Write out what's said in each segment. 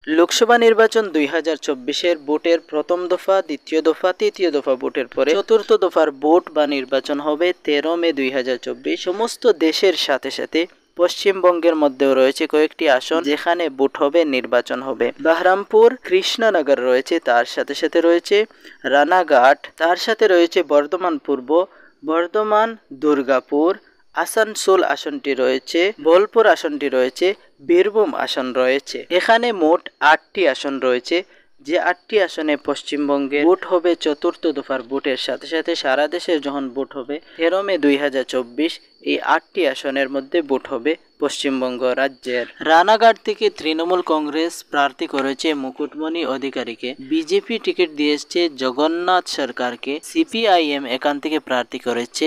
লোকসভা নির্বাচন 2024-এর ভোটের প্রথম দফা, দ্বিতীয় দফা, তৃতীয় দফা ভোটের পরে চতুর্থ দফার ভোট বা নির্বাচন হবে 13 মে 2024। সমস্ত দেশের সাথে সাথে পশ্চিমবঙ্গের মধ্যেও রয়েছে কয়েকটি আসন যেখানে ভোট হবে, নির্বাচন হবে। বহরমপুর, কৃষ্ণনগর রয়েছে, তার সাথে সাথে রয়েছে রানাঘাট, তার সাথে রয়েছে বর্ধমান পূর্ব, বর্ধমান, দুর্গাপুর, আসানসোল আসনটি রয়েছে, বোলপুর আসনটি রয়েছে, বীরভূম আসন রয়েছে। এখানে মোট 8টি আসন রয়েছে, যে 8টি আসনে পশ্চিমবঙ্গে ভোট হবে চতুর্থ দফার ভোটের সাথে সাথে সারা দেশের যখন ভোট হবে 13 মে 2024, এই 8টি আসনের মধ্যে ভোট হবে পশ্চিমবঙ্গ রাজ্যের। রানাঘাট থেকে তৃণমূল কংগ্রেস প্রার্থী করেছে মুকুটমণি অধিকারীকে, বিজেপি টিকিট দিয়েছে জগন্নাথ সরকারকে, সিপিআইএম এখান থেকে প্রার্থী করেছে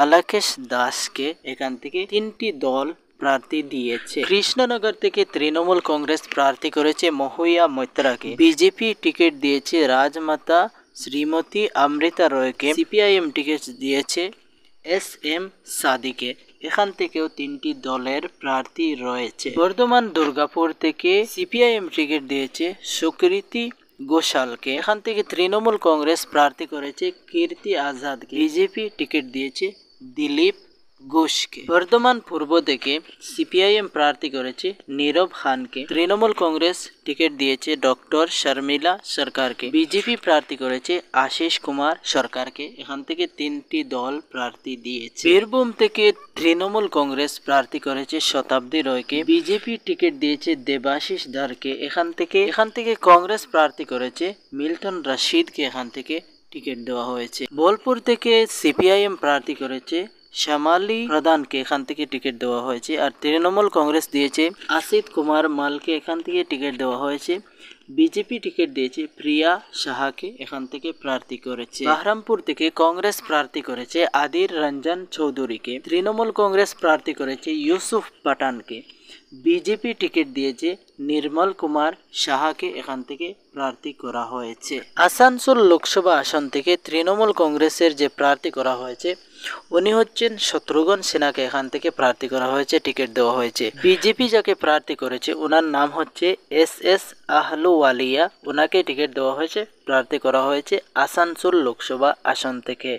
আলাকেশ দাসকে। এখান থেকে 3টি দল প্রার্থী দিয়েছে। কৃষ্ণনগর থেকে তৃণমূল কংগ্রেস প্রার্থী করেছে মহুয়া মৈত্রাকে, বিজেপি টিকিট দিয়েছে রাজমাতা শ্রীমতী অমৃতা রয়কে, সিপিআইএম টিকিট দিয়েছে SM সাদিকে। এখান থেকেও 3টি দলের প্রার্থী রয়েছে। বর্ধমান দুর্গাপুর থেকে সিপিআইএম টিকিট দিয়েছে সুকৃতি ঘোষালকে, এখান থেকে তৃণমূল কংগ্রেস প্রার্থী করেছে কীর্তি আজাদকে, বিজেপি টিকিট দিয়েছে দিলীপ ঘোষকে। বর্ধমান পূর্ব থেকে সিপিআইএম প্রার্থী করেছে নীরব খানকে, তৃণমূল কংগ্রেস টিকিট দিয়েছে ডক্টর শর্মিলা সরকারকে, বিজেপি প্রার্থী করেছে আশিস কুমার সরকারকে। এখান থেকে 3টি দল প্রার্থী দিয়েছে। বীরভূম থেকে তৃণমূল কংগ্রেস প্রার্থী করেছে শতাব্দী রয়কে, বিজেপি টিকিট দিয়েছে দেবাশিস ধরকে। এখান থেকে কংগ্রেস প্রার্থী করেছে মিল্টন রশিদকে, এখান থেকে টিকিট দেওয়া হয়েছে। বোলপুর থেকে সিপিআইএম প্রার্থী করেছে শ্যামালী প্রধানকে, এখান থেকে টিকিট দেওয়া হয়েছে। আর তৃণমূল কংগ্রেস দিয়েছে আসিত কুমার মালকে, এখান থেকে টিকিট দেওয়া হয়েছে। বিজেপি টিকিট দিয়েছে প্রিয়া সাহাকে, এখান থেকে প্রার্থী করেছে। বহরমপুর থেকে কংগ্রেস প্রার্থী করেছে আদির রঞ্জন চৌধুরীকে, তৃণমূল কংগ্রেস প্রার্থী করেছে ইউসুফ পাঠানকে, বিজেপি টিকিট দিয়েছে নির্মল কুমার সাহাকে, এখান থেকে প্রার্থী করা হয়েছে। আসানসোল লোকসভা আসন থেকে তৃণমূল কংগ্রেসের যে প্রার্থী করা হয়েছে উনি হচ্ছেন শত্রুঘ্ন সিনহাকে, এখান থেকে প্রার্থী করা হয়েছে, টিকিট দেওয়া হয়েছে। বিজেপি যাকে প্রার্থী করেছে ওনার নাম হচ্ছে SS আহলুওয়ালিয়া, ওনাকে টিকিট দেওয়া হয়েছে, প্রার্থী করা হয়েছে আসানসোল লোকসভা আসন থেকে।